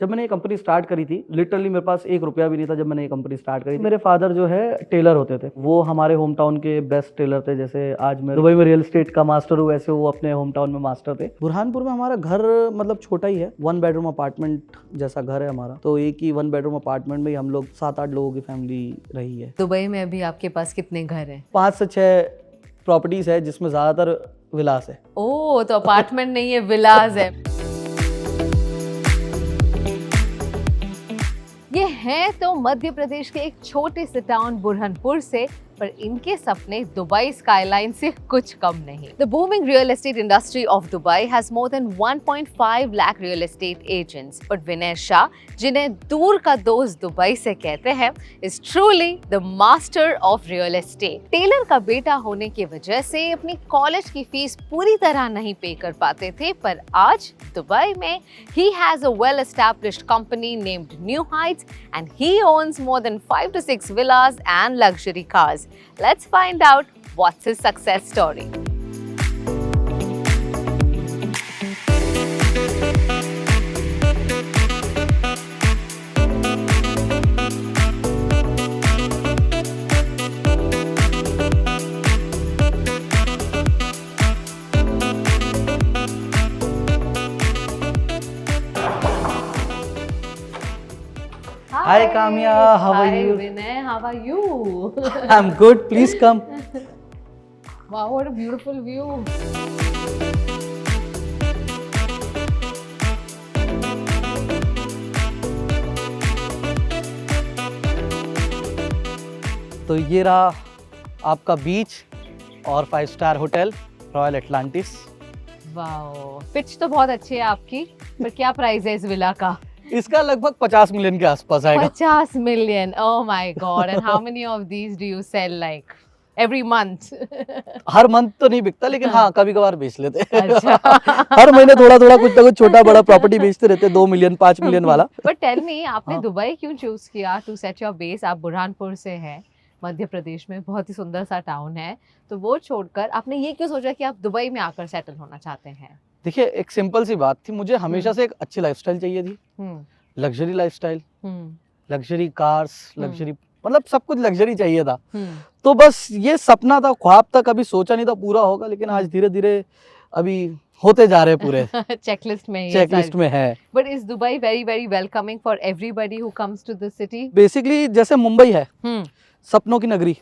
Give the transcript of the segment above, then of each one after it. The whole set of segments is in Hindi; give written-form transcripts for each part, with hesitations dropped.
जब मैंने ये कंपनी स्टार्ट करी थी, लिटरली मेरे पास 1 रुपया भी नहीं था जब मैंने ये कंपनी स्टार्ट करी थी। मेरे फादर जो है टेलर होते थे, वो हमारे होम टाउन के बेस्ट टेलर थे। जैसे आज मैं दुबई में रियल एस्टेट का मास्टर हूँ, वैसे वो अपने होम टाउन में मास्टर थे। बुरहानपुर में हमारा घर मतलब छोटा ही है, 1 बेडरूम अपार्टमेंट जैसा घर है हमारा। तो एक ही 1 बेडरूम अपार्टमेंट में ही हम लोग 7-8 लोगों की फैमिली रही है। दुबई में अभी आपके पास कितने घर हैं? 5 से 6 प्रॉपर्टीज है, जिसमें ज्यादातर विलास है। ओह, तो अपार्टमेंट नहीं है, विलाज है। ये है तो मध्य प्रदेश के एक छोटे से टाउन बुरहानपुर से, पर इनके सपने दुबई स्काईलाइन से कुछ कम नहीं। The booming real estate industry of Dubai has more than 1.5 lakh real estate agents. But Vinay Shah, जिन्हें दूर का दोस्त दुबई से कहते हैं, is truly the master of real estate. Tailor का बेटा होने की वजह से अपनी कॉलेज की फीस पूरी तरह नहीं पे कर पाते थे, पर आज दुबई में he has a well-established company named New Heights and he owns more than 5 to 6 villas and luxury cars. Let's find out what's his success story. Hi Kamya, how are you? Hi Vinay, how are you? I'm good, please come. Wow, what a beautiful view. तो ये रहा आपका बीच और 5 star hotel royal Atlantis. Wow, pitch तो बहुत अच्छी है आपकी, पर क्या प्राइस है इस विला का? इसका लगभग 50 मिलियन के आसपास आएगा। 50 million, oh my god. And how many of these do you sell like every month? Her month तो नहीं बिकता, लेकिन हाँ कभी कभार बेच लेते हैं। अच्छा। हर महीने थोड़ा थोड़ा कुछ ना कुछ छोटा बड़ा प्रॉपर्टी बेचते रहते, 2 मिलियन 5 मिलियन वाला। But tell me, आपने हाँ। दुबई क्यों चूज किया टू सेट योर बेस? आप बुरहानपुर से हैं, मध्य प्रदेश में, बहुत ही सुंदर सा टाउन है, तो वो छोड़कर आपने ये क्यों सोचा कि आप दुबई में आकर सेटल होना चाहते हैं? देखिए, एक सिंपल सी बात थी, मुझे हमेशा से एक अच्छी लाइफस्टाइल चाहिए थी। Luxury lifestyle, luxury cars, luxury मतलब सब कुछ लग्जरी चाहिए था। तो बस ये सपना था, ख्वाब था, कभी सोचा नहीं था पूरा होगा, लेकिन आज धीरे धीरे अभी होते जा रहे पूरे। चेकलिस्ट में चेकलिस्ट में है। But is Dubai very very welcoming for everybody who comes to this city? Basically जैसे मुंबई है सपनों की नगरी,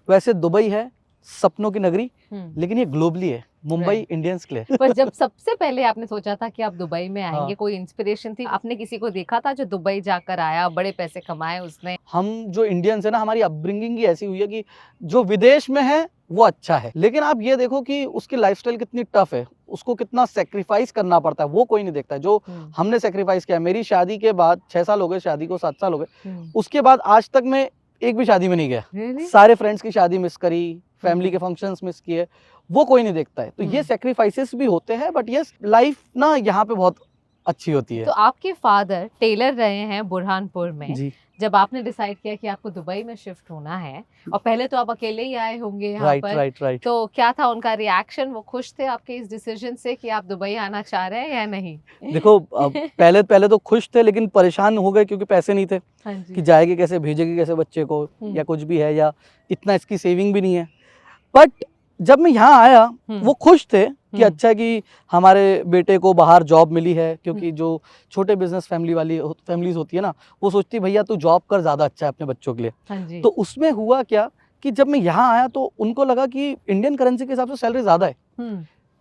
वैसे दुबई है सपनों की नगरी, लेकिन ये ग्लोबली है। मुंबई इंडियंस के लिए। पर जब सबसे पहले आपने सोचा था कि आप दुबई में आएंगे, कोई इंस्पिरेशन थी? आपने किसी को देखा था जो दुबई जाकर आया, बड़े पैसे कमाए उसने? हम जो इंडियंस है ना, हमारी अपब्रिंगिंग ही ऐसी हुई है कि जो विदेश में है वो अच्छा है, लेकिन आप ये देखो कि उसकी लाइफस्टाइल कितनी टफ है, उसको कितना सेक्रीफाइस करना पड़ता है, वो कोई नहीं देखता है। जो हमने सेक्रीफाइस किया, मेरी शादी के बाद 6 साल हो गए, शादी को 7 साल हो गए, उसके बाद आज तक मैं एक भी शादी में नहीं गया। Really? सारे फ्रेंड्स की शादी मिस करी, फैमिली के फंक्शंस मिस किए, वो कोई नहीं देखता है। तो ये सेक्रीफाइसेस भी होते हैं, बट यस लाइफ ना यहाँ पे बहुत अच्छी होती है। तो आपके फादर टेलर रहे हैं बुरहानपुर में जी। जब आपने डिसाइड किया कि आपको दुबई में शिफ्ट होना है, और पहले तो आप अकेले ही आए होंगे यहाँ पर, राइट। तो क्या था उनका रिएक्शन? वो खुश थे आपके इस डिसीजन से कि आप दुबई आना चाह रहे हैं या नहीं? देखो, पहले तो खुश थे, लेकिन परेशान हो गए क्योंकि पैसे नहीं थे। हाँ जी। कि जाएगी कैसे, भेजेगी कैसे बच्चे को, या कुछ भी है, या इतना इसकी सेविंग भी नहीं है। बट जब मैं यहाँ आया, वो खुश थे कि अच्छा है कि हमारे बेटे को बाहर जॉब मिली है, क्योंकि जो छोटे बिजनेस फैमिलीज होती है ना, वो सोचती भैया तू जॉब कर, ज्यादा अच्छा है अपने बच्चों के लिए। हाँ जी। तो उसमें हुआ क्या कि जब मैं यहाँ आया तो उनको लगा कि इंडियन करेंसी के हिसाब से सैलरी ज्यादा है,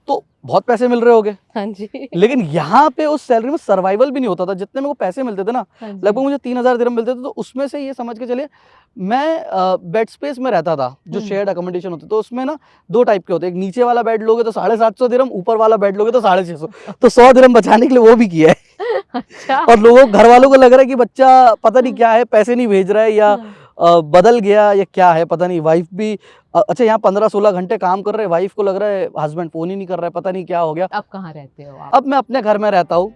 तो बहुत पैसे मिल रहे होंगे। हाँ जी। लेकिन यहाँ पे उस सैलरी में सर्वाइवल भी नहीं होता था। जितने मेरे को पैसे मिलते थे ना, लगभग मुझे 3000 दिरहम मिलते थे, तो उसमें से ये समझ के चलिए मैं बेड स्पेस में रहता था, जो शेयर्ड अकोमोडेशन होते, तो उसमें ना 2 टाइप के होते, एक नीचे वाला बेड लोगे तो 750 दिरहम, ऊपर वाला बेड लोगे तो 650, तो 100 दिरहम बचाने के लिए वो भी किया है। अच्छा। और लोगों घर वालों को लग रहा है कि बच्चा पता नहीं क्या है, पैसे नहीं भेज रहा है, या बदल गया या क्या है पता नहीं। वाइफ भी अच्छा यहाँ 15-16 घंटे काम कर रहे हैं, वाइफ को लग रहा है हस्बैंड फोन ही नहीं कर रहा है, पता नहीं क्या हो गया। अब कहाँ रहते हो आप? अब मैं अपने घर में रहता हूँ,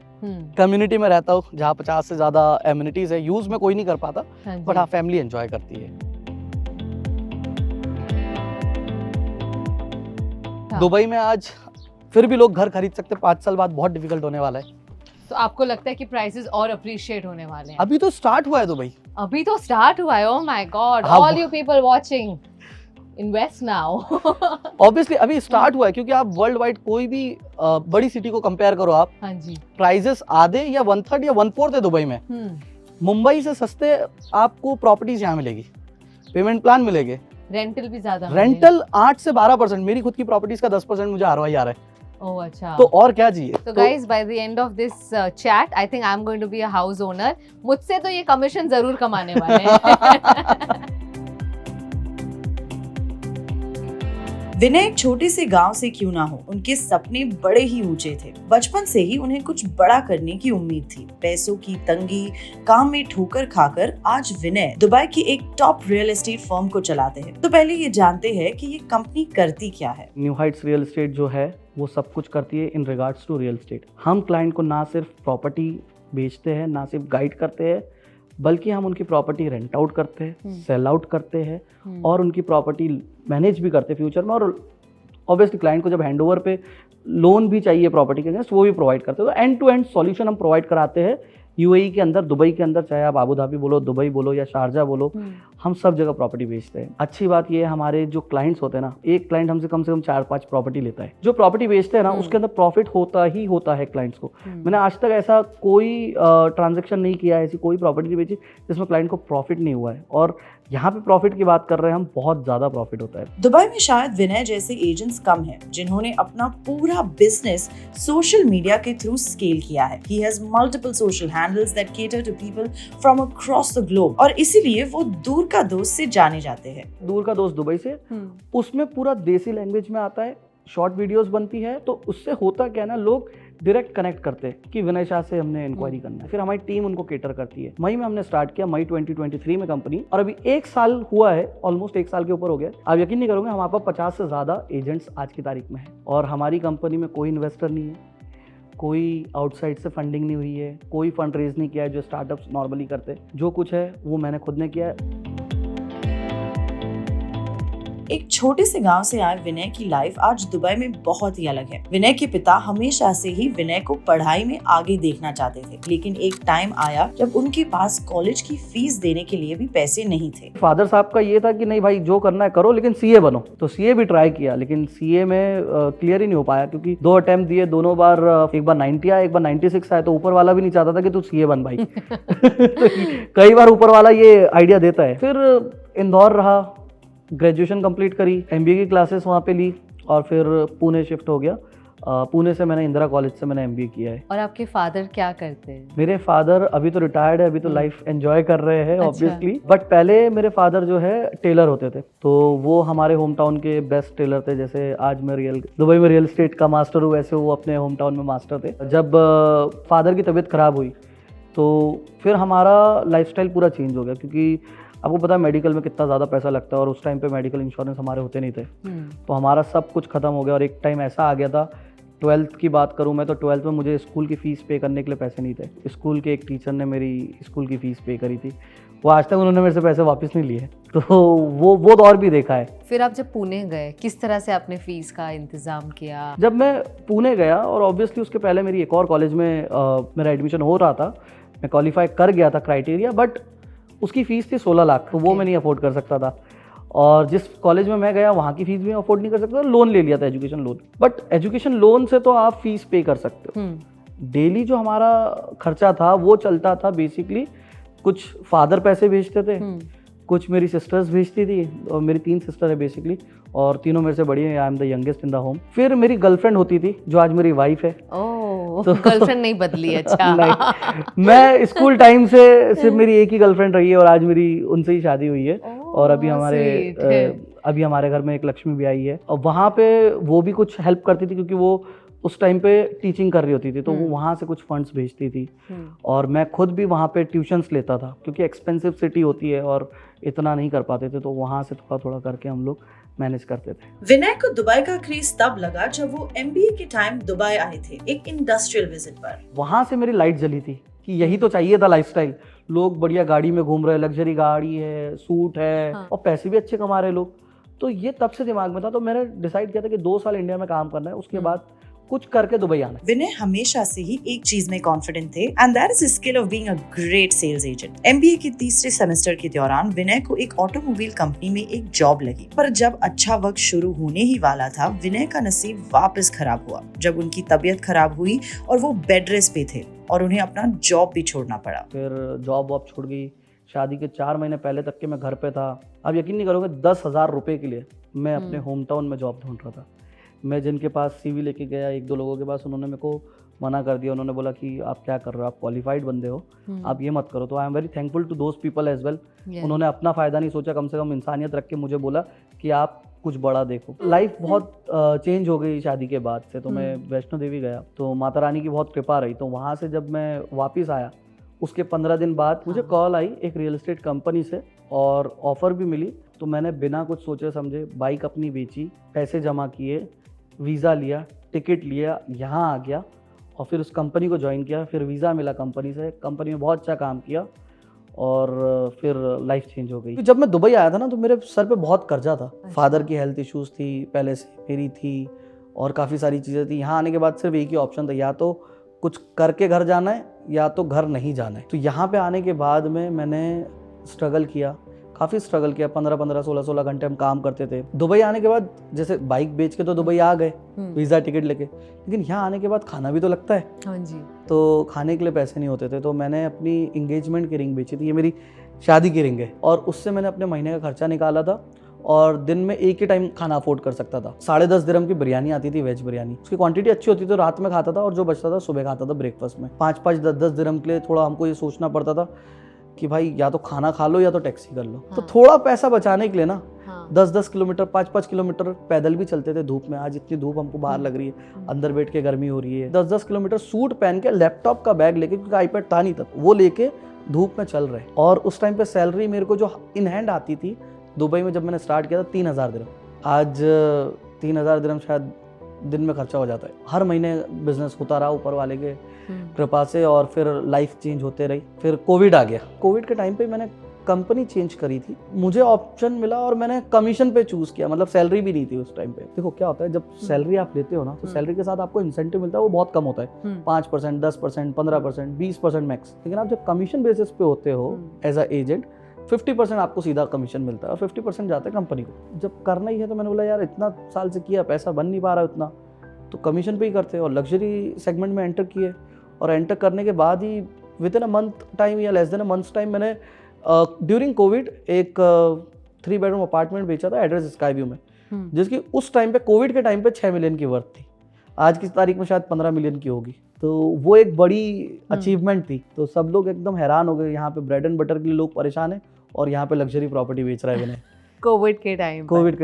कम्युनिटी में रहता हूँ, जहाँ 50 से ज्यादा एमिनिटीज है। यूज में कोई नहीं कर पाता, बट हाँ फैमिली एंजॉय करती है। दुबई में आज फिर भी लोग घर खरीद सकते, 5 साल बाद बहुत डिफिकल्ट होने वाला है। तो आपको लगता है कि प्राइसेस और अप्रिशिएट होने वाले हैं? अभी तो स्टार्ट हुआ है दुबई। अभी तो स्टार्ट हुआ है। ओह माय गॉड, हाँ, all you people watching, invest now. Obviously अभी स्टार्ट हुआ है, क्योंकि आप वर्ल्ड वाइड कोई भी बड़ी सिटी को कंपेयर करो आप, हाँ जी। प्राइजेस आधे या 1/3 या 1/4 है दुबई में। मुंबई से सस्ते आपको प्रॉपर्टीज यहाँ मिलेगी, पेमेंट प्लान मिलेंगे, रेंटल भी ज्यादा रेंटल 8 से 12%। मेरी खुद की प्रॉपर्टीज का 10% मुझे ROI आ रहा है। ओह अच्छा। तो और क्या चाहिए। तो guys, by the end of this chat I think I am going to be a house owner. मुझसे तो ये कमीशन जरूर कमाने वाले हैं। विनय एक छोटे से गांव से क्यों ना हो, उनके सपने बड़े ही ऊंचे थे। बचपन से ही उन्हें कुछ बड़ा करने की उम्मीद थी। पैसों की तंगी, काम में ठोकर खाकर आज विनय दुबई की एक टॉप रियल एस्टेट फर्म को चलाते हैं। तो पहले ये जानते हैं कि ये कंपनी करती क्या है। न्यू हाइट्स रियल एस्टेट जो है वो सब कुछ करती है in regards to real estate. हम क्लाइंट को ना सिर्फ प्रॉपर्टी बेचते हैं, ना सिर्फ गाइड करते हैं, बल्कि हम उनकी प्रॉपर्टी रेंट आउट करते हैं, सेल आउट करते हैं और उनकी प्रॉपर्टी मैनेज भी करते हैं फ्यूचर में। और ऑब्वियसली क्लाइंट को जब हैंडओवर पे लोन भी चाहिए प्रॉपर्टी के अगेंस्ट, वो भी प्रोवाइड करते हैं। तो एंड टू एंड सॉल्यूशन हम प्रोवाइड कराते हैं UAE के अंदर, दुबई के अंदर, चाहे आप आबू धाबी बोलो, दुबई बोलो या शारजा बोलो, हम सब जगह प्रॉपर्टी बेचते हैं। अच्छी बात ये है, हमारे जो क्लाइंट्स होते हैं ना, एक क्लाइंट हमसे कम से कम 4-5 प्रॉपर्टी लेता है। जो प्रॉपर्टी बेचते हैं ना, उसके अंदर प्रॉफिट होता है क्लाइंट्स को। मैंने आज तक ऐसा कोई ट्रांजेक्शन नहीं किया है, ऐसी कोई प्रॉपर्टी नहीं बेची जिसमें क्लाइंट को प्रॉफिट नहीं हुआ है। और यहाँ पे प्रॉफिट की बात कर रहे हैं हम, बहुत ज्यादा प्रॉफिट होता है। दुबई में शायद विनय जैसे एजेंट्स कम हैं जिन्होंने अपना पूरा बिजनेस सोशल मीडिया के थ्रू स्केल किया है। He has multiple social handles that cater to people from across the globe और इसीलिए वो दूर का दोस्त से जाने जाते हैं। दूर का दोस्त दुबई से, उसमें पूरा देसी लैंग्वेज में आता है, शॉर्ट वीडियोस बनती है। तो उससे होता क्या है ना, लोग डायरेक्ट कनेक्ट करते हैं कि विनय शाह से हमने इंक्वायरी करना है। फिर हमारी टीम उनको केटर करती है। मई में हमने स्टार्ट किया, मई 2023 में कंपनी, और अभी 1 साल हुआ है, ऑलमोस्ट 1 साल के ऊपर हो गया। आप यकीन नहीं करोगे, हमारे पास 50 से ज़्यादा एजेंट्स आज की तारीख में है। और हमारी कंपनी में कोई इन्वेस्टर नहीं है, कोई आउटसाइड से फंडिंग नहीं हुई है, कोई फंड रेज नहीं किया है जो स्टार्टअप्स नॉर्मली करते हैं। जो कुछ है वो मैंने खुद ने किया है। एक छोटे से गांव से आए विनय की लाइफ आज दुबई में बहुत ही अलग है। विनय के पिता हमेशा से ही विनय को पढ़ाई में आगे देखना चाहते थे, लेकिन एक टाइम आया जब उनके पास कॉलेज की फीस देने के लिए भी पैसे नहीं थे। फादर साहब का ये था कि नहीं भाई, जो करना है करो, लेकिन CA बनो। तो CA भी ट्राई किया, लेकिन CA में क्लियर ही नहीं हो पाया, क्योंकि 2 अटेम्प्ट दिए, दोनों बार एक बार 90 आया, एक बार 96 आया। तो ऊपर वाला भी नहीं चाहता था कि तू CA बन भाई। तो कई बार ऊपर वाला ये आइडिया देता है। फिर इंदौर रहा, ग्रेजुएशन कंप्लीट करी, MBA की क्लासेस वहाँ पे ली, और फिर पुणे शिफ्ट हो गया। पुणे से मैंने इंदिरा कॉलेज से मैंने MBA किया है। और आपके फादर क्या करते हैं? मेरे फादर अभी तो रिटायर्ड है, अभी तो लाइफ एंजॉय कर रहे हैं ऑब्वियसली। अच्छा। बट पहले मेरे फादर जो है टेलर होते थे, तो वो हमारे होम टाउन के बेस्ट टेलर थे। जैसे आज मैं दुबई में रियल एस्टेट का मास्टर हूँ, वैसे वो अपने होम टाउन में मास्टर थे। जब फादर की तबीयत खराब हुई तो फिर हमारा लाइफस्टाइल पूरा चेंज हो गया, क्योंकि आपको पता है मेडिकल में कितना ज़्यादा पैसा लगता है, और उस टाइम पे मेडिकल इंश्योरेंस हमारे होते नहीं थे। तो हमारा सब कुछ ख़त्म हो गया। और एक टाइम ऐसा आ गया था, 12th की बात करूँ मैं, तो 12th में मुझे स्कूल की फ़ीस पे करने के लिए पैसे नहीं थे। स्कूल के एक टीचर ने मेरी स्कूल की फ़ीस पे करी थी, वो आज तक उन्होंने मेरे से पैसे वापस नहीं लिए। तो वो दौर भी देखा है। फिर आप जब पुणे गए, किस तरह से आपने फीस का इंतजाम किया? जब मैं पुणे गया, और ऑब्वियसली उसके पहले मेरी एक और कॉलेज में मेरा एडमिशन हो रहा था, मैं क्वालिफाई कर गया था क्राइटेरिया, बट उसकी फ़ीस थी 16 लाख, तो वो मैं नहीं अफोर्ड कर सकता था। और जिस कॉलेज में मैं गया वहाँ की फ़ीस भी अफोर्ड नहीं कर सकता था। लोन ले लिया था, education loan. But education loan से तो आप फीस पे कर सकते हो। डेली जो हमारा खर्चा था वो चलता था बेसिकली, कुछ फादर पैसे भेजते थे, कुछ मेरी सिस्टर्स भेजती थी, और मेरी 3 सिस्टर है बेसिकली, और तीनों मेरे से बड़ी हैं। I am the youngest in the home. फिर मेरी गर्लफ्रेंड होती थी जो आज मेरी वाइफ है। तो गर्लफ्रेंड नहीं बदली? अच्छा। नहीं, मैं स्कूल टाइम से सिर्फ मेरी एक ही गर्लफ्रेंड रही है, और आज मेरी उनसे ही शादी हुई है। और अभी हमारे घर में एक लक्ष्मी भी आई है, और वहाँ पे वो भी कुछ हेल्प करती थी, क्योंकि वो उस टाइम पे टीचिंग कर रही होती थी, तो वो वहाँ से कुछ फंड्स भेजती थी। और मैं खुद भी वहाँ पे ट्यूशन्स लेता था, क्योंकि एक्सपेंसिव सिटी होती है और इतना नहीं कर पाते थे, तो वहाँ से थोड़ा थोड़ा करके हम लोग मैनेज करते थे। विनय को दुबई का क्रेज तब लगा जब वो MBA के टाइम दुबई आए थे एक इंडस्ट्रियल विजिट पर। वहाँ से मेरी लाइट जली थी कि यही तो चाहिए था लाइफस्टाइल। लोग बढ़िया गाड़ी में घूम रहे हैं, लग्जरी गाड़ी है, सूट है, और पैसे भी अच्छे कमा रहे लोग। तो ये तब से दिमाग में था। तो मैंने डिसाइड किया था कि 2 साल इंडिया में काम करना है, उसके बाद कुछ करके दुबई आना है। विनय हमेशा से ही एक चीज में कॉन्फिडेंट थे and that is skill of being a great sales agent. MBA के तीसरे सेमेस्टर के दौरान विनय को एक ऑटोमोबाइल कंपनी में एक जॉब लगी, पर जब अच्छा वक्त शुरू होने ही वाला था विनय का नसीब वापस खराब हुआ जब उनकी तबीयत खराब हुई और वो बेड रेस्ट पे थे और उन्हें अपना जॉब भी छोड़ना पड़ा। फिर जॉब वॉब छूट गई। शादी के 4 महीने पहले तक के मैं घर पे था। अब यकीन नहीं करोगे 10,000 रुपये के लिए मैं अपने होम टाउन में जॉब ढूंढ रहा था। मैं जिनके पास सीवी लेके गया 1-2 लोगों के पास, उन्होंने मेरे को मना कर दिया। उन्होंने बोला कि आप क्या कर रहे हो, आप क्वालिफाइड बंदे हो, आप ये मत करो। तो I am very thankful to those people as well. उन्होंने अपना फ़ायदा नहीं सोचा, कम से कम इंसानियत रख के मुझे बोला कि आप कुछ बड़ा देखो। लाइफ बहुत चेंज हो गई शादी के बाद से। तो मैं वैष्णो देवी गया, तो माता रानी की बहुत कृपा रही। तो वहाँ से जब मैं वापस आया उसके 15 दिन बाद मुझे कॉल आई एक रियल एस्टेट कंपनी से और ऑफ़र भी मिली। तो मैंने बिना कुछ सोचे समझे बाइक अपनी बेची, पैसे जमा किए, वीज़ा लिया, टिकट लिया, यहाँ आ गया और फिर उस कंपनी को ज्वाइन किया। फिर वीज़ा मिला कंपनी से, कंपनी में बहुत अच्छा काम किया और फिर लाइफ चेंज हो गई। जब मैं दुबई आया था ना तो मेरे सर पे बहुत कर्जा था। फादर की हेल्थ इश्यूज़ थी, पहले से मेरी थी और काफ़ी सारी चीज़ें थी। यहाँ आने के बाद सिर्फ एक ही ऑप्शन था, या तो कुछ करके घर जाना है या तो घर नहीं जाना है। तो यहाँ पे आने के बाद में मैंने स्ट्रगल किया, काफ़ी स्ट्रगल किया। 15-15, 16-16 घंटे हम काम करते थे। दुबई आने के बाद जैसे बाइक बेच के तो दुबई आ गए वीज़ा टिकट लेके, लेकिन यहाँ आने के बाद खाना भी तो लगता है। हाँ जी। तो खाने के लिए पैसे नहीं होते थे। तो मैंने अपनी इंगेजमेंट की रिंग बेची थी, ये मेरी शादी की रिंग है, और उससे मैंने अपने महीने का खर्चा निकाला था और दिन में एक ही टाइम खाना अफोर्ड कर सकता था। 10.5 दिरहम की बिरयानी आती थी, वेज बिरयानी। उसकी क्वांटिटी अच्छी होती थी तो रात में खाता था और जो बचता था सुबह खाता था ब्रेकफास्ट में। 5-5, 10-10 दिरहम के लिए थोड़ा हमको ये सोचना पड़ता था कि भाई या तो खाना खा लो या तो टैक्सी कर लो। तो थोड़ा पैसा बचाने के लिए ना 10-10 किलोमीटर, 5-5 किलोमीटर पैदल भी चलते थे धूप में। आज इतनी धूप हमको बाहर लग रही है, अंदर बैठ के गर्मी हो रही है। 10-10 किलोमीटर सूट पहन के, लैपटॉप का बैग लेके, क्योंकि आईपैड था नहीं तब, वो लेके धूप में चल रहे। और उस टाइम पे सैलरी मेरे को जो इन हैंड आती थी दुबई में जब मैंने स्टार्ट किया था 3,000 दिरहम। आज 3,000 दिरहम शायद दिन में खर्चा हो जाता है। हर महीने बिजनेस होता रहा ऊपर वाले के कृपा से और फिर लाइफ चेंज होते रही। फिर कोविड आ गया। कोविड के टाइम पे मैंने कंपनी चेंज करी थी, मुझे ऑप्शन मिला और मैंने कमीशन पे चूज किया। मतलब सैलरी भी नहीं थी उस टाइम पे। देखो क्या होता है, जब सैलरी आप लेते हो ना तो सैलरी के साथ आपको इंसेंटिव मिलता है, वो बहुत कम होता है, 5%, 10%, 15%, 20% मैक्स। लेकिन आप जब कमीशन बेसिस पे होते हो एज अ एजेंट, 50% आपको सीधा कमीशन मिलता है और 50% जाता है कंपनी को। जब करना ही है तो मैंने बोला यार इतना साल से किया, पैसा बन नहीं पा रहा उतना, तो कमीशन पे ही करते। और लग्जरी सेगमेंट में एंटर किए और एंटर करने के बाद ही within a month time या less than a month time मैंने ड्यूरिंग कोविड एक 3 बेडरूम अपार्टमेंट बेचा था एड्रेस स्काई व्यू में, जिसकी उस टाइम पे कोविड के टाइम पे 6 मिलियन की वर्थ थी। आज की तारीख में शायद 15 मिलियन की होगी। तो वो एक बड़ी अचीवमेंट थी। तो सब लोग एकदम हैरान हो गए, यहाँ पे ब्रेड एंड बटर के लिए लोग परेशान है और यहाँ पे लग्जरी प्रॉपर्टी बेच रहा है विनय। कोविड के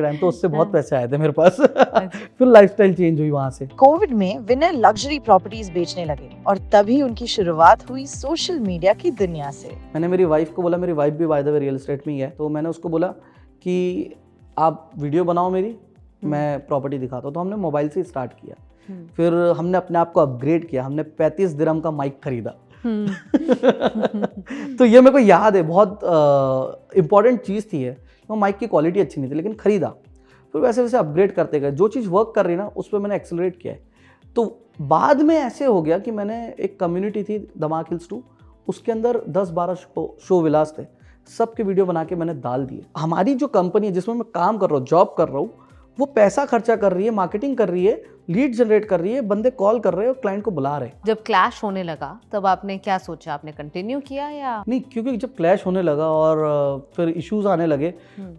टाइम तो उससे बहुत पैसे आए थे मेरे पास। फिर लाइफस्टाइल चेंज हुई वहाँ से। कोविड में विनय लग्जरी प्रॉपर्टीज बेचने लगे और तभी उनकी शुरुआत हुई सोशल मीडिया की दुनिया से। मैंने मेरी वाइफ को बोला, मेरी वाइफ भी by the way real estate में ही है, तो मैंने उसको बोला कि आप वीडियो बनाओ मेरी, मैं प्रॉपर्टी दिखाता हूँ। तो हमने मोबाइल से स्टार्ट किया। फिर हमने अपने आप को अपग्रेड किया। हमने 35 दिरहम का माइक खरीदा। तो ये मेरे को याद है, बहुत इंपॉर्टेंट चीज़ थी है। वो माइक की क्वालिटी अच्छी नहीं थी लेकिन खरीदा। फिर वैसे वैसे अपग्रेड करते गए। जो चीज़ वर्क कर रही ना उस पर मैंने एक्सेलरेट किया है। तो बाद में ऐसे हो गया कि मैंने एक कम्युनिटी थी दमाक हिल्स 2, उसके अंदर 10-12 शो विलास थे, सबके वीडियो बना के मैंने डाल दिए। हमारी जो कंपनी है जिसमें मैं काम कर रहा हूँ, जॉब कर रहा हूँ, वो पैसा खर्चा कर रही है, मार्केटिंग कर रही है, लीड जनरेट कर रही है, बंदे कॉल कर रहे हैं और क्लाइंट को बुला रहे हैं। जब क्लैश होने लगा तब आपने क्या सोचा, आपने कंटिन्यू किया या नहीं? क्योंकि जब क्लैश होने लगा और फिर इश्यूज आने लगे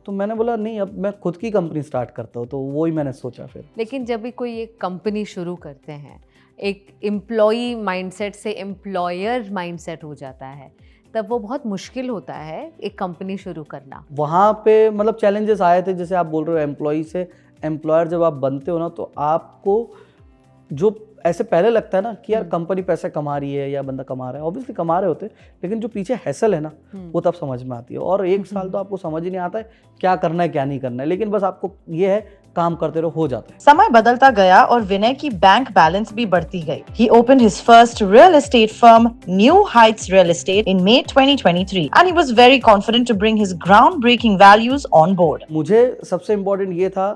तो मैंने बोला नहीं, अब मैं खुद की कंपनी स्टार्ट करता हूँ। तो वो ही मैंने सोचा फिर। लेकिन जब भी कोई एक कंपनी शुरू करते हैं, एक एम्प्लॉई माइंडसेट से एम्प्लॉयर माइंडसेट हो जाता है, तब वो बहुत मुश्किल होता है एक कंपनी शुरू करना। वहाँ पे मतलब चैलेंजेस आए थे, जैसे आप बोल रहे हो एम्प्लॉई से एम्प्लॉयर जब आप बनते हो ना, तो आपको जो ऐसे पहले लगता है ना कि यार कंपनी पैसे कमा रही है या बंदा कमा रहा है, ऑब्वियसली कमा रहे होते, लेकिन जो पीछे हैसल है ना वो तब समझ में आती है। और 1 साल तो आपको समझ ही नहीं आता है क्या करना है क्या नहीं करना है, लेकिन बस आपको ये है काम करते रहो, हो जाता है। समय बदलता गया और विनय की बैंक बैलेंस भी बढ़ती गई। He opened his first real estate firm, New Heights Real Estate, in May 2023, and he was very confident to bring his groundbreaking values on board. मुझे सबसे इम्पोर्टेंट ये था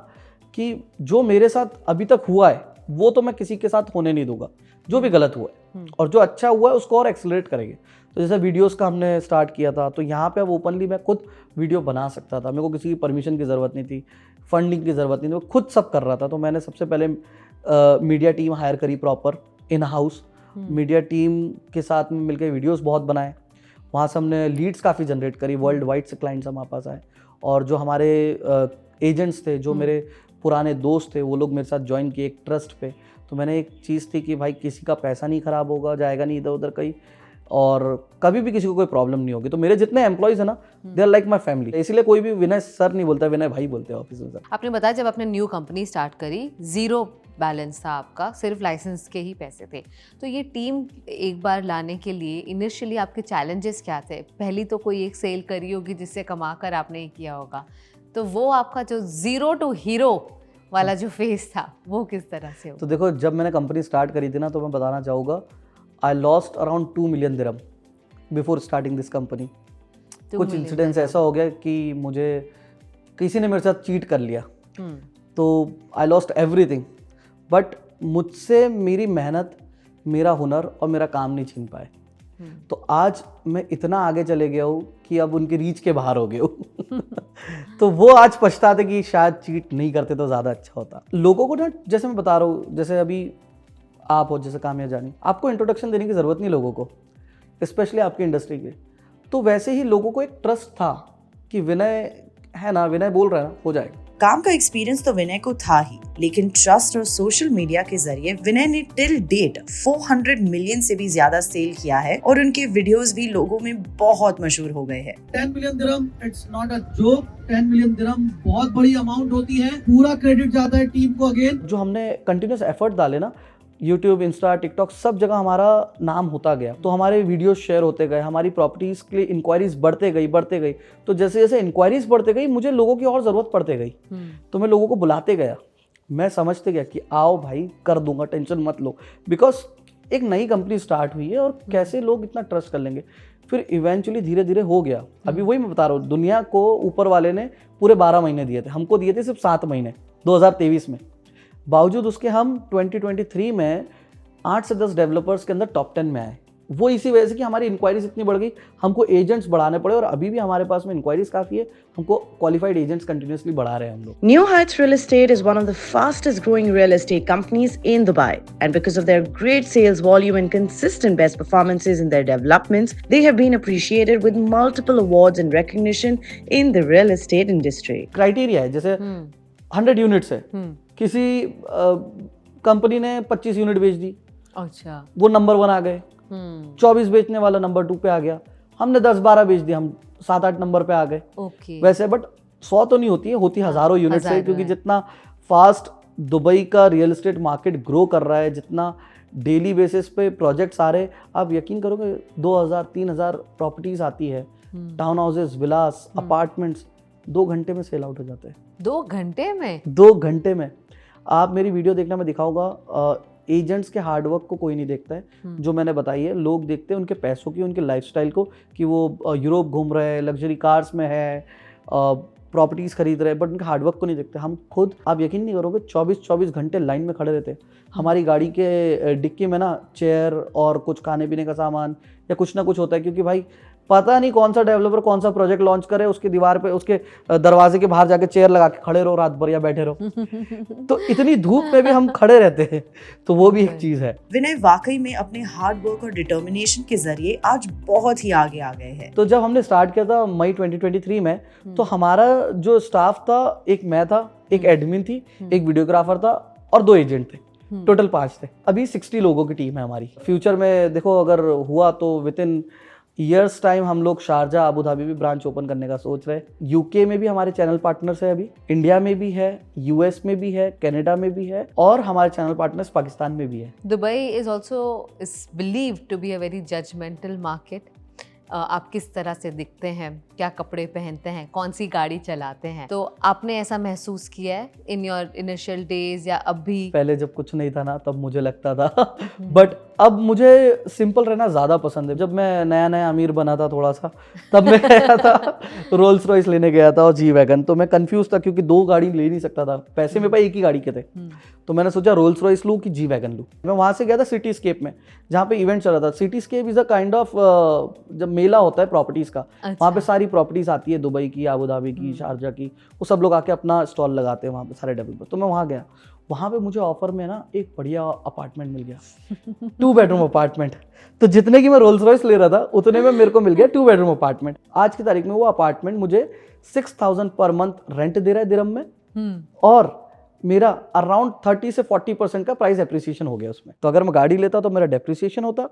कि जो मेरे साथ अभी तक हुआ है वो तो मैं किसी के साथ होने नहीं दूंगा, जो भी गलत हुआ है, और जो अच्छा हुआ है उसको और एक्सेलरेट करेंगे। तो जैसे वीडियोस का हमने स्टार्ट किया था, तो यहाँ पे अब ओपनली मैं खुद वीडियो बना सकता था, मेरे को किसी की परमिशन की ज़रूरत नहीं थी, फंडिंग की ज़रूरत नहीं थी, मैं खुद सब कर रहा था। तो मैंने सबसे पहले मीडिया टीम हायर करी, proper in house media team के साथ में मिलकर वीडियोस बहुत बनाए। वहाँ से हमने लीड्स काफ़ी जनरेट करी, वर्ल्ड वाइड से क्लाइंट्स हमारे पास आए, और जो हमारे एजेंट्स थे, जो मेरे पुराने दोस्त थे, वो लोग मेरे साथ ज्वाइन किए एक ट्रस्ट पे। तो मैंने एक चीज़ थी कि भाई किसी का पैसा नहीं ख़राब होगा, जाएगा नहीं इधर उधर कहीं, और कभी भी किसी को कोई प्रॉब्लम नहीं होगी। तो मेरे जितने एम्प्लॉयज़ हैं ना, they are like my family. इसीलिए कोई भी विनय सर नहीं बोलता, विनय भाई बोलते हैं ऑफिस में सर। आपने बताया जब आपने न्यू कंपनी स्टार्ट करी, ज़ीरो बैलेंस था आपका, सिर्फ लाइसेंस के ही पैसे थे। तो ये टीम एक बार लाने के लिए इनिशियली आपके चैलेंजेस क्या थे? पहली तो कोई एक सेल करी होगी जिससे कमा कर आपने ये किया होगा, तो वो आपका जो ज़ीरो टू हीरो वाला जो फेस था वो किस तरह से हो? तो देखो, जब मैंने कंपनी स्टार्ट करी थी ना, तो मैं बताना चाहूँगा, I lost around 2 million dirham before starting this company. कुछ इंसिडेंट्स ऐसा हो गया कि मुझे किसी ने मेरे साथ चीट कर लिया, तो आई लॉस्ट एवरीथिंग, बट मुझसे मेरी मेहनत, मेरा हुनर और मेरा काम नहीं छीन पाए। तो आज मैं इतना आगे चले गया हूँ कि अब उनकी रीच के बाहर हो गया हूँ। तो वो आज पछताते कि शायद चीट नहीं करते तो ज़्यादा अच्छा होता। लोगों को ना, जैसे मैं बता रहा हूँ, जैसे अभी आप हो, जैसे कामया जानी, आपको इंट्रोडक्शन देने की ज़रूरत नहीं लोगों को, स्पेशली आपकी इंडस्ट्री के। तो वैसे ही लोगों को एक ट्रस्ट था कि विनय है ना, विनय बोल रहा है ना, हो जाएगा। काम का एक्सपीरियंस तो विनय को था ही, लेकिन ट्रस्ट और सोशल मीडिया के जरिए विनय ने टिल डेट 400 मिलियन से भी ज्यादा सेल किया है, और उनके वीडियोस भी लोगों में बहुत मशहूर हो गए हैं। 10 million dirham, it's not a joke. 10 million dirham बहुत बड़ी अमाउंट होती है। पूरा क्रेडिट जाता है टीम को अगेन। जो हमने कंटिन्यूस एफर्ट डाले ना, यूट्यूब, इंस्टा, टिकटॉक, सब जगह हमारा नाम होता गया। तो हमारे वीडियो शेयर होते गए, हमारी प्रॉपर्टीज़ के लिए इंक्वायरीज बढ़ते गई। तो जैसे जैसे इंक्वायरीज बढ़ते गई, मुझे लोगों की और ज़रूरत पड़ते गई। तो मैं लोगों को बुलाते गया, मैं समझते गया कि आओ भाई, कर दूंगा, टेंशन मत लो। बिकॉज एक नई कंपनी स्टार्ट हुई है, और कैसे लोग इतना ट्रस्ट कर लेंगे। फिर इवेंचुअली धीरे धीरे हो गया। अभी वही मैं बता रहा हूँ, दुनिया को ऊपर वाले ने पूरे 12 महीने दिए थे, हमको दिए थे सिर्फ 7 महीने 2023 में। बावजूद उसके हम 2023 में 8 से 10 डेवलपर्स के अंदर टॉप 10 में आए। वो इसी वजह से कि हमारी इंक्वायरीज इतनी बढ़ गई, हमको एजेंट्स बढ़ाने पड़े, और अभी भी हमारे पास में इंक्वायरीज काफ़ी है, हमको क्वालिफाइड एजेंट्स कंटिन्यूसली बढ़ा रहे हैं हम लोग। New Heights Real Estate is one of the fastest growing real estate companies in Dubai. And because of their great sales volume and consistent best performances in their developments, they have been appreciated with multiple awards and recognition in the real estate industry. Criteria है, जैसे 100 यूनिट्स है, किसी कंपनी ने 25 यूनिट बेच दी, अच्छा, वो नंबर 1 आ गए। 24 बेचने वाला नंबर 2 पे आ गया, हमने 10-12 बेच दिया, हम 7-8 नंबर पे आ गए। ओके। वैसे बट 100 तो नहीं होती है, होती हज़ारों यूनिट्स है, हज़ारों क्योंकि है। जितना फास्ट दुबई का रियल एस्टेट मार्केट ग्रो कर रहा है, जितना डेली बेसिस पे प्रोजेक्ट्स आ रहे, आप यकीन करोगे 2000-3000 प्रॉपर्टीज आती है, टाउन हाउसेस, विलास, अपार्टमेंट्स, 2 घंटे में सेल आउट हो जाते हैं। 2 घंटे में? 2 घंटे में। आप मेरी वीडियो देखना, मैं दिखाऊंगा। एजेंट्स के हार्डवर्क को कोई नहीं देखता है, जो मैंने बताई है, लोग देखते हैं उनके पैसों की, उनके लाइफस्टाइल को, कि वो यूरोप घूम रहे हैं, लग्जरी कार्स में है, प्रॉपर्टीज़ खरीद रहे हैं, बट उनके हार्डवर्क को नहीं देखते। हम खुद, आप यकीन नहीं करोगे, 24-24 घंटे लाइन में खड़े रहते हैं। हमारी गाड़ी के डिक्की में ना चेयर और कुछ खाने पीने का सामान या कुछ ना कुछ होता है, क्योंकि भाई पता नहीं कौन सा डेवलपर कौन सा प्रोजेक्ट लॉन्च करे, उसके दीवार पे, उसके दरवाजे के बाहर जाके चेयर लगा के खड़े रहो रात भर, या बैठे रहो। तो इतनी धूप में भी हम खड़े रहते हैं, तो वो भी एक चीज़ है। विनय वाकई में अपने हार्ड वर्क और डिटर्मिनेशन के जरिए आज बहुत ही आगे आ गए हैं। तो जब हमने स्टार्ट किया था मई 2023 में, तो हमारा जो स्टाफ था, एक मैं था, एक एडमिन थी, एक वीडियोग्राफर था, और 2 एजेंट थे, टोटल 5 थे। अभी 60 लोगों की टीम है हमारी। फ्यूचर में देखो, अगर हुआ तो विद इन ईयर्स टाइम हम लोग शारजा, अबू धाबी भी ब्रांच ओपन करने का सोच रहे हैं। यूके में भी हमारे चैनल पार्टनर्स है, अभी इंडिया में भी है, यूएस में भी है, कनाडा में भी है, और हमारे चैनल पार्टनर्स पाकिस्तान में भी है। Dubai is also believed to be a very judgmental market, आप किस तरह से दिखते हैं, क्या कपड़े पहनते हैं, कौन सी गाड़ी चलाते हैं, तो आपने ऐसा महसूस किया है इन योर इनिशियल डेज या अभी? पहले जब कुछ नहीं था ना तब मुझे लगता था बट अब मुझे सिंपल रहना ज़्यादा पसंद है। जब मैं नया नया अमीर बना था थोड़ा सा, तब मैं गया था रोल्स रॉयस लेने गया था और जी वैगन। तो मैं कंफ्यूज था क्योंकि 2 गाड़ी ले नहीं सकता था, पैसे मेरे पास एक ही गाड़ी के थे। तो मैंने सोचा रोल्स रॉयस लूँ कि जी वैगन लूँ। मैं वहाँ से गया था सिटी स्केप में, जहाँ पे इवेंट चल रहा था। Cityscape is a kind of जब मेला होता है प्रॉपर्टीज़ का, वहाँ पे सारी प्रॉपर्टीज़ आती है, दुबई की, आबू धाबी की, शारजा की, वो सब लोग आके अपना स्टॉल लगाते हैं वहाँ पे सारे डेवलपर। तो मैं वहाँ गया, वहाँ पे मुझे ऑफर में ना एक बढ़िया अपार्टमेंट मिल गया 2 बेडरूम अपार्टमेंट। तो जितने की मैं रोल्स रॉयस ले रहा था उतने में मेरे को मिल गया 2 बेडरूम अपार्टमेंट। आज की तारीख में वो अपार्टमेंट मुझे 6000 पर मंथ रेंट दे रहा है दिरहम में, और मेरा अराउंड 30 से 40% का प्राइस एप्रिसिएशन हो गया उसमें। तो अगर मैं गाड़ी लेता तो मेरा डेप्रिसिएशन होता,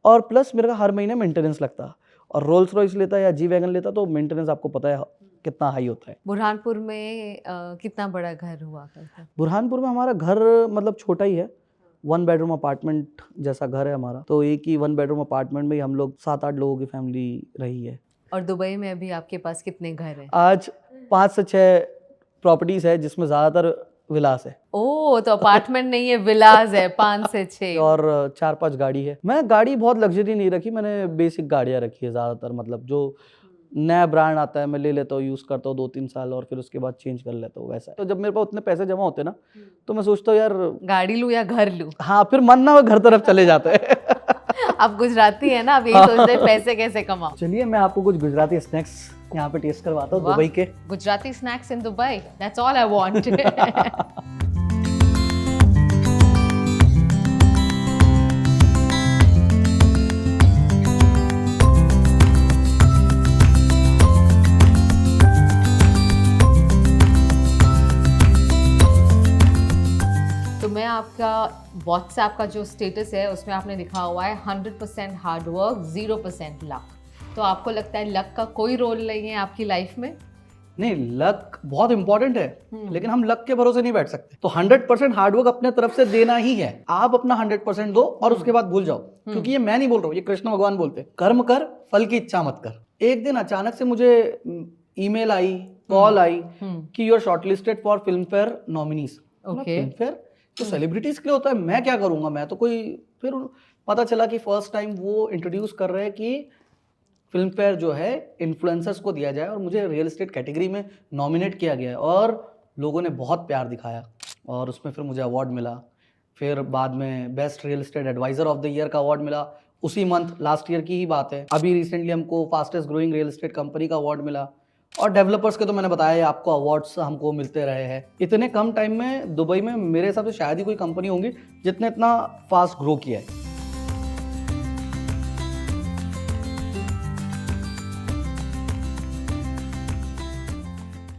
और प्लस मेरा हर महीने मेंटेनेंस लगता। और रोल्स रॉयस लेता या जी वैगन लेता तो मेंटेनेंस आपको पता है कितना हाई होता है। बुरहानपुर में कितना बड़ा घर हुआ करता? बुरहानपुर में हमारा घर मतलब छोटा ही है, 1 बेडरूम अपार्टमेंट जैसा घर है हमारा। तो एक ही 1 बेडरूम अपार्टमेंट में ही हम लोग 7-8 लोगों की फैमिली रही है। और दुबई में अभी आपके पास कितने घर हैं? आज 5 से 6 प्रॉपर्टीज है जिसमें ज़्यादातर विलास है। ओह, तो अपार्टमेंट नहीं है, विलास है 5 से 6। और 4-5 गाड़ी है। मैं गाड़ी बहुत लग्जरी नहीं रखी, मैंने बेसिक गाड़ियाँ रखी है ज़्यादातर। मतलब जो नया ब्रांड आता है मैं ले लेता हूँ, यूज़ करता हूँ 2-3 साल और फिर उसके बाद चेंज कर लेता हूँ, वैसा है। तो जब मेरे पास उतने पैसे जमा होते हैं ना, तो मैं सोचता हूँ यार गाड़ी लूँ या घर लूँ? हाँ, फिर मन ना वो घर तरफ चले जाते हैं। आप गुजराती है ना, अब यही सोचते हैं पैसे कैसे कमाओ। चलिए मैं आपको कुछ गुजराती स्नैक्स यहाँ पे टेस्ट करवाता हूँ वाह। दुबई के। Gujarati snacks in Dubai, that's all I want. तो मैं आपका व्हाट्सएप का जो स्टेटस है उसमें आपने लिखा हुआ है 100% हार्ड वर्क, 0% लक। तो आपको लगता है लक का कोई रोल नहीं है आपकी लाइफ में? नहीं, लक बहुत इंपॉर्टेंट है, लेकिन हम लक के भरोसे नहीं बैठ सकते। तो 100% हार्डवर्क अपने तरफ से देना ही है। आप अपना 100% दो और उसके बाद भूल जाओ, क्योंकि ये मैं नहीं बोल रहा हूँ, ये कृष्ण भगवान बोलते हैं, कर्म कर फल की इच्छा मत कर। एक दिन अचानक से मुझे ईमेल आई, कॉल आई कि you are shortlisted for Filmfare nominees. Filmfare तो सेलिब्रिटीज के लिए होता है, मैं क्या करूंगा, मैं तो कोई। फिर पता चला कि फर्स्ट टाइम वो इंट्रोड्यूस कर रहे हैं कि फिल्म फेयर जो है इन्फ्लुएंसर्स को दिया जाए, और मुझे रियल एस्टेट कैटेगरी में नॉमिनेट किया गया है। और लोगों ने बहुत प्यार दिखाया और उसमें फिर मुझे अवार्ड मिला। फिर बाद में best real estate advisor of the year का अवार्ड मिला, उसी मंथ, लास्ट ईयर की ही बात है। अभी रिसेंटली हमको fastest growing real estate company का अवार्ड मिला। और डेवलपर्स के तो मैंने बताया आपको, अवार्ड्स हमको मिलते रहे हैं। इतने कम टाइम में दुबई में मेरे हिसाब से शायद ही कोई कंपनी होंगी जितने इतना फास्ट ग्रो किया है।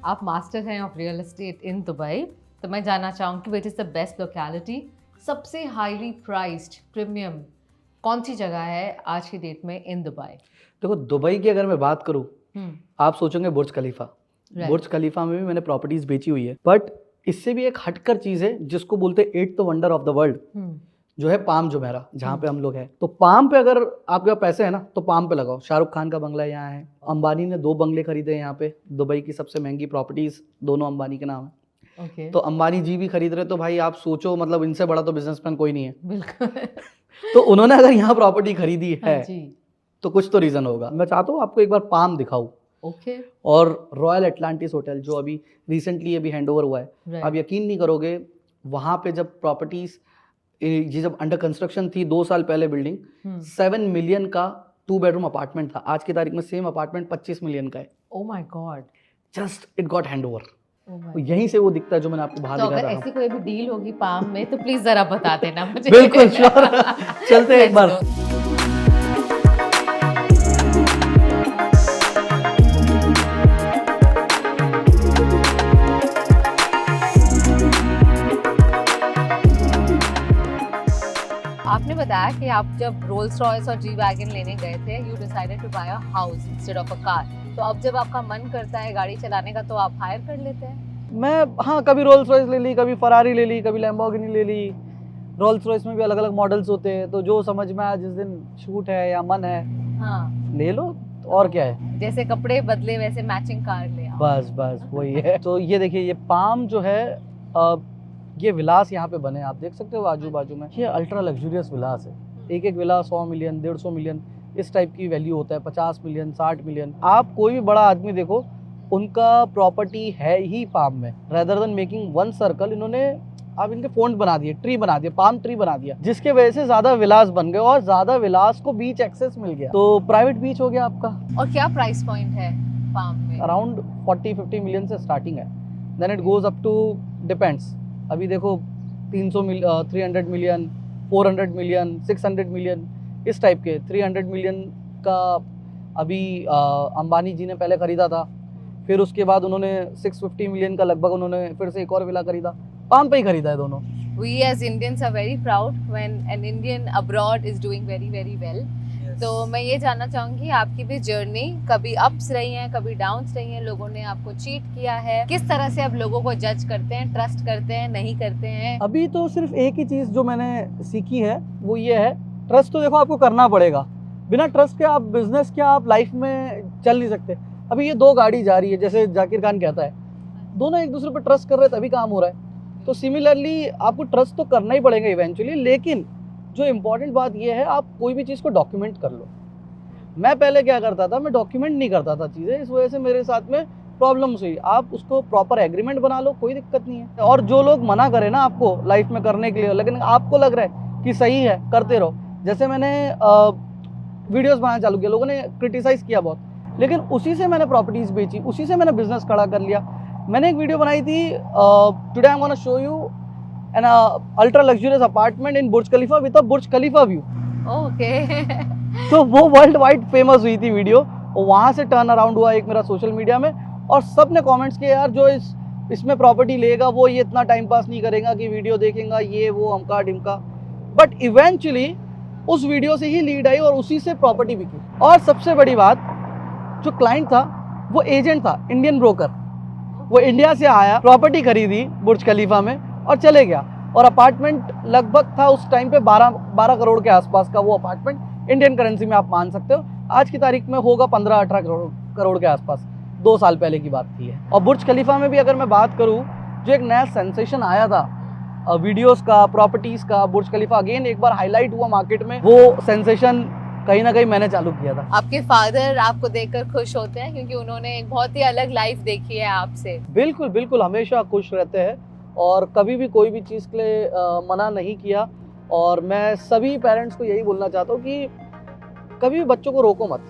आप मास्टर हैं of real estate in Dubai, तो मैं जानना चाहूँगी which is the best locality, सबसे हाईली प्राइस्ड प्रीमियम कौन सी जगह है आज की डेट में इन दुबई? देखो, दुबई की अगर मैं बात करूँ, आप सोचोगे बुर्ज खलीफा। बुर्ज खलीफा में भी मैंने प्रॉपर्टीज बेची हुई है, बट इससे भी एक हटकर चीज़ है जिसको बोलते हैं 8th wonder of the world, जो है पाम जुमेरा, जहाँ पे हम लोग हैं। तो पाम पे अगर आपके पास पैसे है ना तो पाम पे लगाओ। शाहरुख खान का बंगला यहाँ है, अंबानी ने 2 बंगले खरीदे हैं यहाँ पे। दुबई की सबसे महंगी प्रॉपर्टीज दोनों अंबानी के नाम है। Okay. तो अंबानी जी भी खरीद रहे, तो भाई आप सोचो, मतलब इनसे बड़ा तो बिजनेसमैन कोई नहीं है। बिल्कुल। तो उन्होंने अगर यहाँ प्रॉपर्टी खरीदी है हाँ जी। तो कुछ तो रीजन होगा। मैं चाहता हूँ आपको एक बार पाम दिखाऊं। ओके। और रॉयल एटलांटिस होटल जो अभी रिसेंटली अभी हैंडओवर हुआ है, Right. आप यकीन नहीं करोगे, वहाँ पे जब प्रॉपर्टीज ये जब अंडर कंस्ट्रक्शन थी 2 साल पहले, बिल्डिंग 7 मिलियन का 2 बेडरूम अपार्टमेंट था। आज की तारीख में सेम अपार्टमेंट 25 मिलियन का है। Oh my God. Just it got handover. यहीं से वो दिखता है जो मैंने आपको बाहर तो अगर दिखाया ऐसी कोई भी डील होगी पाम में तो प्लीज जरा बता देना मुझे। बिल्कुल श्योर। चलते हैं एक बार। आपने बताया कि आप जब रोल्स रॉयस और जी वैगन लेने गए थे, you decided to buy a house instead of a car. तो अब जब आपका मन करता है गाड़ी चलाने का तो आप हायर कर लेते हैं? मैं हाँ, कभी रोल्स रॉयस ले ली, कभी फरारी ले ली, कभी लैम्बोर्गिनी ले ली। रोल्स रॉयस में भी अलग अलग मॉडल्स होते हैं, तो जो समझ में आया, जिस दिन शूट है या मन है, हाँ। ले लो। और क्या है, जैसे कपड़े बदले वैसे मैचिंग कार ले आओ। बस बस वही है। तो ये देखिए, ये पाम जो है ये विलास यहाँ पे बने, आप देख सकते हो आजू बाजू में, ये अल्ट्रा लग्जूरियस विलास है। एक एक विला 100 मिलियन 150 मिलियन इस टाइप की वैल्यू होता है, 50 मिलियन 60 मिलियन। आप कोई भी बड़ा आदमी देखो, उनका प्रॉपर्टी है ही पाम में। Rather than making one circle, इन्होंने आप इनके फोन्ट बना दिए, ट्री बना दिए, पाम ट्री बना दिया, जिसके वजह से ज्यादा विलास बन गए और ज्यादा विलास को बीच एक्सेस मिल गया, तो प्राइवेट बीच हो गया आपका। और क्या प्राइस पॉइंट है फार्म में? अराउंड 40-50 मिलियन से स्टार्टिंग है, then it goes up to depends. अभी देखो 300 मिलियन 400 मिलियन 600 मिलियन इस टाइप के। 300 मिलियन का अभी अंबानी जी ने पहले खरीदा था, फिर उसके बाद उन्होंने 650 मिलियन का लगभग उन्होंने फिर से एक और विला खरीदा, पाम पे ही खरीदा है दोनों। We as Indians are very proud when an Indian abroad is doing very very well. तो मैं ये जानना चाहूंगी, आपकी भी जर्नी कभी अप्स रही हैं, कभी डाउन्स रही हैं, लोगों ने आपको चीट किया है, किस तरह से आप लोगों को जज करते हैं, ट्रस्ट करते हैं, नहीं करते हैं? अभी तो सिर्फ एक ही चीज़ जो मैंने सीखी है वो ये है, ट्रस्ट तो देखो आपको करना पड़ेगा, बिना ट्रस्ट के आप बिजनेस क्या आप लाइफ में चल नहीं सकते। अभी ये दो गाड़ी जा रही है, जैसे जाकिर खान कहता है, दोनों एक दूसरे पर ट्रस्ट कर रहे हैं तभी काम हो रहा है। तो सिमिलरली आपको ट्रस्ट तो करना ही पड़ेगा इवेंचुअली, लेकिन जो इम्पोर्टेंट बात ये है, आप कोई भी चीज़ को डॉक्यूमेंट कर लो। मैं पहले क्या करता था, मैं डॉक्यूमेंट नहीं करता था चीज़ें, इस वजह से मेरे साथ में प्रॉब्लम्स हुई। आप उसको प्रॉपर एग्रीमेंट बना लो, कोई दिक्कत नहीं है। और जो लोग मना करें ना आपको लाइफ में करने के लिए, लेकिन आपको लग रहा है कि सही है, करते रहो। जैसे मैंने वीडियोस बनाना चालू किया, लोगों ने क्रिटिसाइज़ किया बहुत, लेकिन उसी से मैंने प्रॉपर्टीज़ बेची, उसी से मैंने बिजनेस खड़ा कर लिया। मैंने एक वीडियो बनाई थी, today I am gonna show you an ultra luxurious apartment in Burj Khalifa with a Burj Khalifa view. Okay. तो वो वर्ल्ड वाइड फेमस हुई थी वीडियो, और वहाँ से टर्न अराउंड हुआ एक मेरा सोशल मीडिया में, और सब ने कमेंट्स किए, यार जो इसमें प्रॉपर्टी लेगा वो ये इतना टाइम पास नहीं करेगा कि वीडियो देखेगा, ये वो अमका डिमका। बट इवेंचुअली उस वीडियो से ही लीड आई और उसी से प्रॉपर्टी बिकी। और सबसे बड़ी बात, जो क्लाइंट था वो एजेंट था, इंडियन ब्रोकर, वो इंडिया से आया, प्रॉपर्टी खरीदी बुर्ज खलीफा में और चले गया। और अपार्टमेंट लगभग था उस टाइम पे 12 करोड़ के आसपास का वो अपार्टमेंट, इंडियन करेंसी में आप मान सकते हो, आज की तारीख में होगा 15-18 करोड़ के आसपास, 2 साल पहले की बात थी है। और बुर्ज खलीफा में भी अगर मैं बात करूँ, जो एक नया सेंसेशन आया था वीडियोस का, प्रॉपर्टीज़ का, बुर्ज खलीफा अगेन एक बार हाईलाइट हुआ मार्केट में, वो सेंसेशन कहीं ना कहीं मैंने चालू किया था। आपके फादर आपको देखकर खुश होते हैं क्योंकि उन्होंने एक बहुत ही अलग लाइफ देखी है आपसे? बिल्कुल बिल्कुल, हमेशा खुश रहते हैं और कभी भी कोई भी चीज़ के लिए मना नहीं किया। और मैं सभी पेरेंट्स को यही बोलना चाहता हूँ कि कभी भी बच्चों को रोको मत,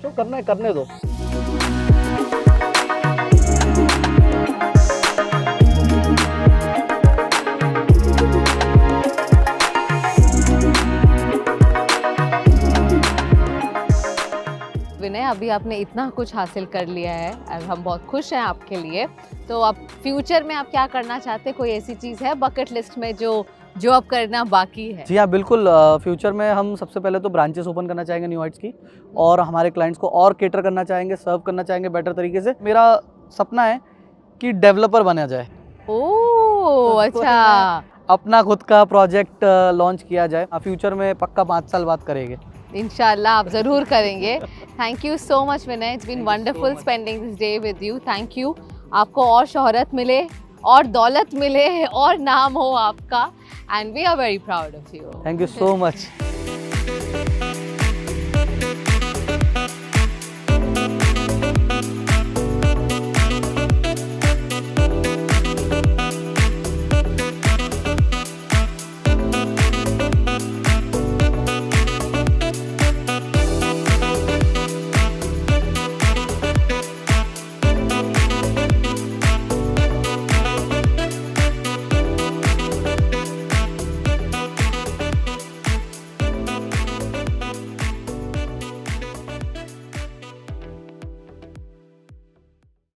जो करना है करने दो। विनय, अभी आपने इतना कुछ हासिल कर लिया है और हम बहुत खुश हैं आपके लिए। तो अब फ्यूचर में आप क्या करना चाहते हैं? कोई ऐसी चीज़ है बकेट लिस्ट में जो अब करना बाकी है? जी हाँ, बिल्कुल। फ्यूचर में हम सबसे पहले तो ब्रांचेस ओपन करना चाहेंगे न्यू हाइट्स की, और हमारे क्लाइंट्स को और केटर करना चाहेंगे, सर्व करना चाहेंगे बेटर तरीके से। मेरा सपना है कि डेवलपर बना जाए। ओह अच्छा, अपना खुद का प्रोजेक्ट लॉन्च किया जाए। फ्यूचर में पक्का 5 साल बाद करेंगे इंशाल्लाह आप ज़रूर करेंगे। Thank you so much Vinay, it's been wonderful spending this day with you. Thank you. आपको और शोहरत मिले और दौलत मिले और नाम हो आपका, and we are very proud of you. Thank you so much.